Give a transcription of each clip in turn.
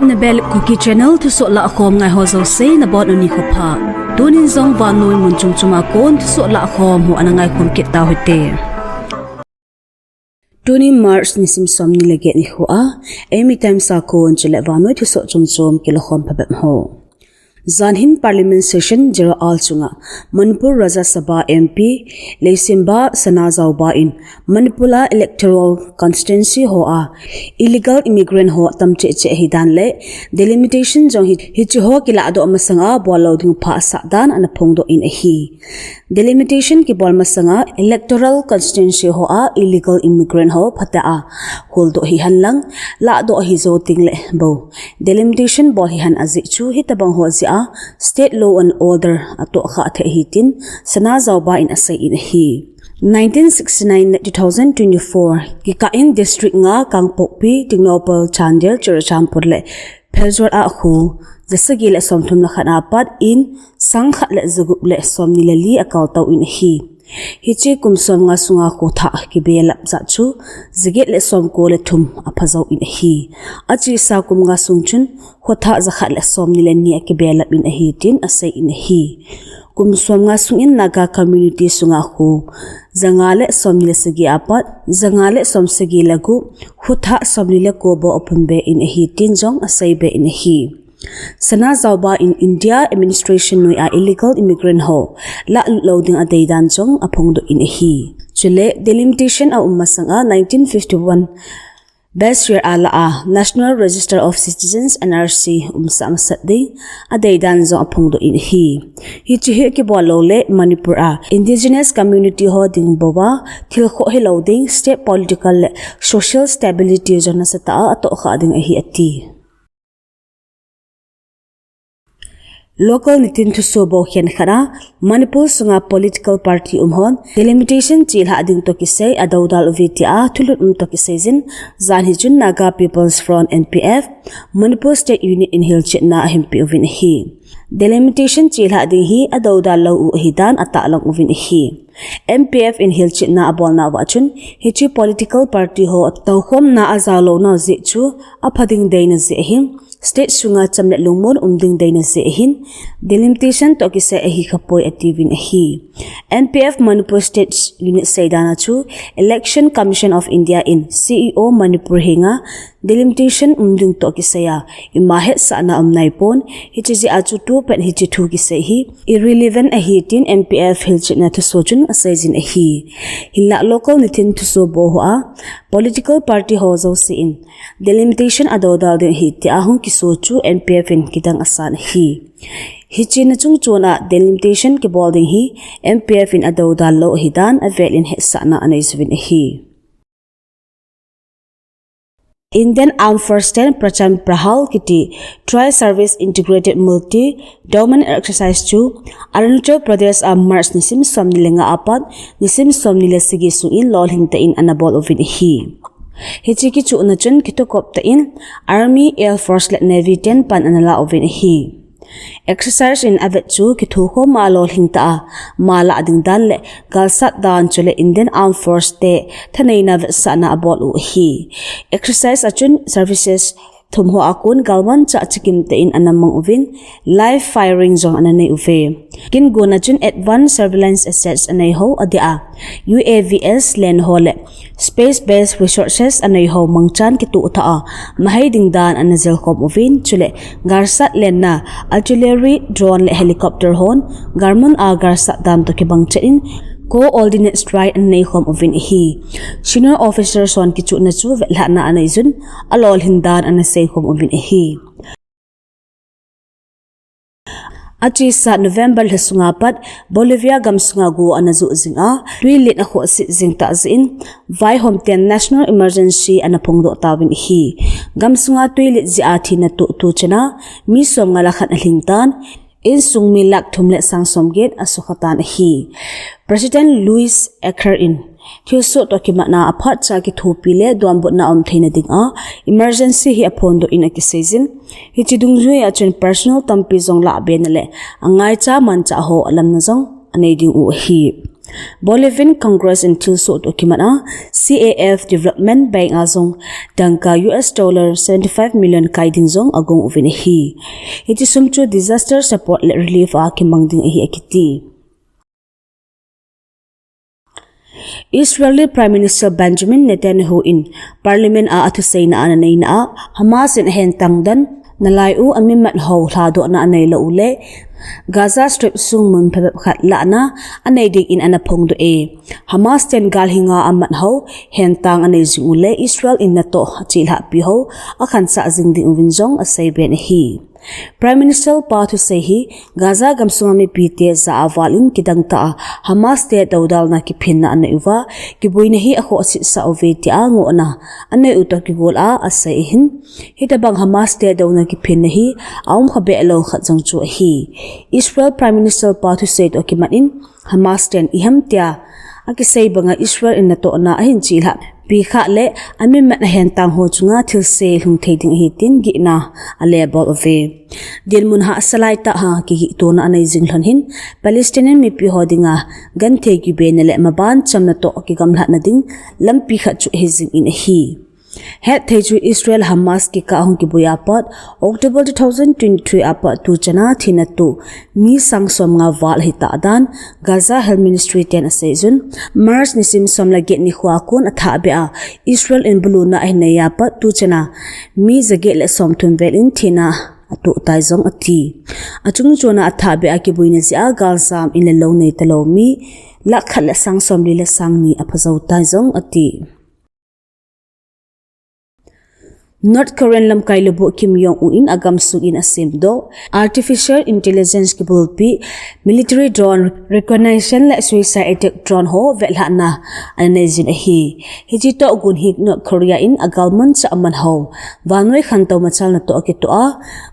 HB Kuki Channel Thusoh Lakhom ngai ho zo se na bon uni khopha tunin zong van noi mun chung chuma kon Thusoh Lakhom hu anangai khom ke ta hote Tuni March ni sim som ni lege ni ho a Eimi Times sa kon chile van noi Thusoh chum chom ke lakhom phabem ho Zanhin Parliament Session Jero Al Chunga Manipur Raja Sabha MP Leisemba Sanazauba in Manipula Electoral Constituency ho a illegal immigrant ho tamche che hidan le delimitation jong hi chi ho kilah do masanga bolo ding pha sa dan an phong do in a hi delimitation ki bol masanga electoral constituency ho a illegal immigrant ho phata a hol do hi han lang la do hi zo ting le bo delimitation bo hi han azi chu hi tabang ho zi state law and order ato kha the hitin Sanazauba in asai in hi 1969 2024 ki ka in district nga kangpokpi tingnopal chandel churchampur le phelzor a khu jasagi le somthum na khana pat in sangkhat le zagup le somni le li akal taw in hi hichi kumsom nga sunga ko tha ki belap za chu ziget le som ko le thum aphazau in hi achi sa kum nga sungchun khotha zakhat le som ni le ni ki belap in hi tin asai in hi kumsom nga sungin naga community sunga khu zangale som ni le sagi apat zangale som sagi lagu khotha som ni le ko bo opumbe in hi tin jong asai be in hi Sanazauba in India administration noi a illegal immigrant ho la loading a daydan chong apong do in hi chule delimitation a ummasanga 1951 best year ala a National Register of Citizens NRC umsam satdi a daydan zo apong do in hi chi he ki bolo le Manipur a indigenous community ho ding boba thil kho he loading state political social stability jona sata ato kha ding hi ati Local nitin Thusoh bo khian khara Manipur sunga political party umhon delimitation chil ha ding to kisai adawdal uviti a thulut to kisai jin zan hi chun Naga People's Front NPF Manipur State Unit in Hilchitna himpi uvin hi delimitation chil ha ding hi adawdal lo u hidan ata lang uvin hi MPF in Hilchitna abolna wachun hichi political party ho tawkhom na azalo na zi chu aphading deina zi hin state sunga chamle lungmon umding deina se hin delimitation to kisa hi khapoi ativin hi NPF Manipur State Unit Saidana chu Election Commission of India in CEO Manipur hinga delimitation umding to kisaya imahet sana naipon hichi achu tu pen hichi thu kisa hi irrelevant a hitin MPF Hilchitna Thusoh chun asajin hi hilla local nitin Thusoh bo a political party ho zo si in delimitation adodal de hi ti ahung kiso chu MPF in kidang asan hi hichi na chung chona delimitation ke bolding hi MPF in adodal lo hidan avel in hesana anaiswin hi Indian Armed Forces Pracham Prahal Kiti Tri-Service Integrated Multi-Domain Exercise chu Arunachal Pradesh March nisim somni lenga apat nisim somni le sigi suin lol hingta in anabol ovin hi hichi ki chu na chun kitokop ta in Army Air Force le Navy 10 pan anala ovin hi exercise in avet chu ki thu kho ma lol hingta mala ading dan le galsat dan chule Indian Armed Force te thanei na sana abol u hi exercise achun services thumho akun galwan cha chikim te in anamang uvin live firing zong ananei uve kin gona chun advanced surveillance assets anei ho adia UAVs len hole space based resources anei ho mangchan ki tu tha mahai ding dan anazel khom uvin chule garsat len na artillery drone le helicopter hon garmun a garsat dan to ki bang chain coordinate strike and nei khom ovin hi senior officer son ki chu na chu velha na anai jun alol hindan ana sei khom ovin hi achi sa November lesunga pat Bolivia gamsunga go anazu zinga tuilit na kho si zingta zin vai homten national emergency anapong do tawin hi gamsunga tuilit zi athi na tu chana mi som ngala khat alingtan in sungmi lak thumle sangsomget asukhatan hi President Louis Ekerin Thusoh to kimana aphat cha ki thupile duambut na omtheina dinga emergency hi aphondo in akisejin hi chidungjui achun personal tampi jong la benale angai cha man cha ho alam na jong anei ding u hi Bolivian Congress in Thusoh Lakhom CAF Development Bank azong dangka $75 million kaiding zong agong uvin hi. Iti sumchu disaster support relief kimangding hi akiti. Israeli Prime Minister Benjamin Netanyahu in Parliament atusay na ananay na Hamas in hentangdan nalayu amimat ho lado na anay laule Gaza Strip sung mun pebep khat la na anay dig in anapong do Hamas ten galhinga amat ho hentang anay zingule Israel in nato chilha piho akan sa zingding uvinzong asay ben hi. Prime Minister Patu Sehi Gaza gamsungami pite za avalin kidang ta Hamas te daudal na kipin na anayuva kibuy nahi ako asit sa oveti ango na anay uto kigol asayihin hitabang Hamas te daw na kipin nahi aum kabeelaw katsang chua hi. Israel Prime Minister Patu Sehi to kimanin Hamas ten iham tia akisay banga Israel in nato na ahin chilha bikha le amin mat hentang ho chunga thilse lung theding hitin gi na alebol ove din mun ha salai ta ha ki hi to na anai jinghlon hin Palestinian mi pi hodinga gan the gi be na le maban cham na to ki gamla na ding lampi kha chu hezing in hi hetpeh ju Israel Hamas ki ka hong ki buya pat October 2023 apat tu chana thina tu mi sangsom nga wal hita dan Gaza Health Ministry ten asejun Mars nisim som la get ni khwa kun atha be Israel in blue na ai na ya pat tu chana mi zage le som thum vel in thina atu tai zong ati achung chona atha be ki buina sia galsam in le lo nei talo mi la khat la sangsom li la sang ni aphazau tai zong ati. North Korean lam kailubo Kim Jong-un agam sugin asimdo artificial intelligence ki bulpi military drone recognition la suicide attack drone ho velha na anezin hi hijito gun hik North Korea in agalman cha aman ho wanoi khanto machal na to akitu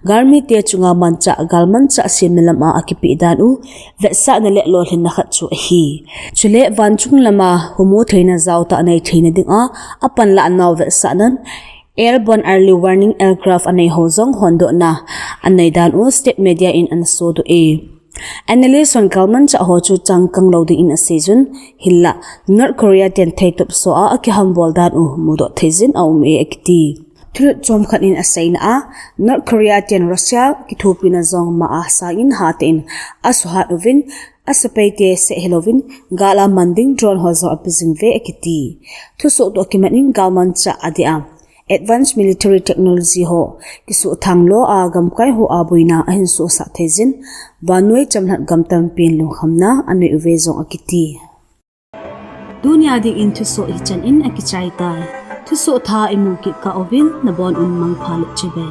garmi te chunga mancha agalman cha simlam akipi danu vetsa na le lol hin na khat chu hi chule wanchung lama humo theina zawta anai theina ding apan la naw vetsa nan Airborne Early Warning Aircraft anay hozong hondo na anay dan state media in ansodo Analysts on Galman cha hochu changkang loading in a season hilla North Korea ten theitop so aki hambol dan mudo thezin me ekti thlut chom khan in asay na North Korea ten Russia kitupina zong maasa in hatin asuhat uvin asapete se Aheloute gala manding drone hozo apizing ve ekiti Thusoh documenting Galman cha adia Advanced military technology ho kisu thanglo agam kai ho abuina ahin so sa thezin banoi chamnat gamtam pin lu khamna ane uvezong akiti dunya ding in Thusoh ichan in akichai tai Thusoh tha imu ki ka ovin na bon un mang phalit chebe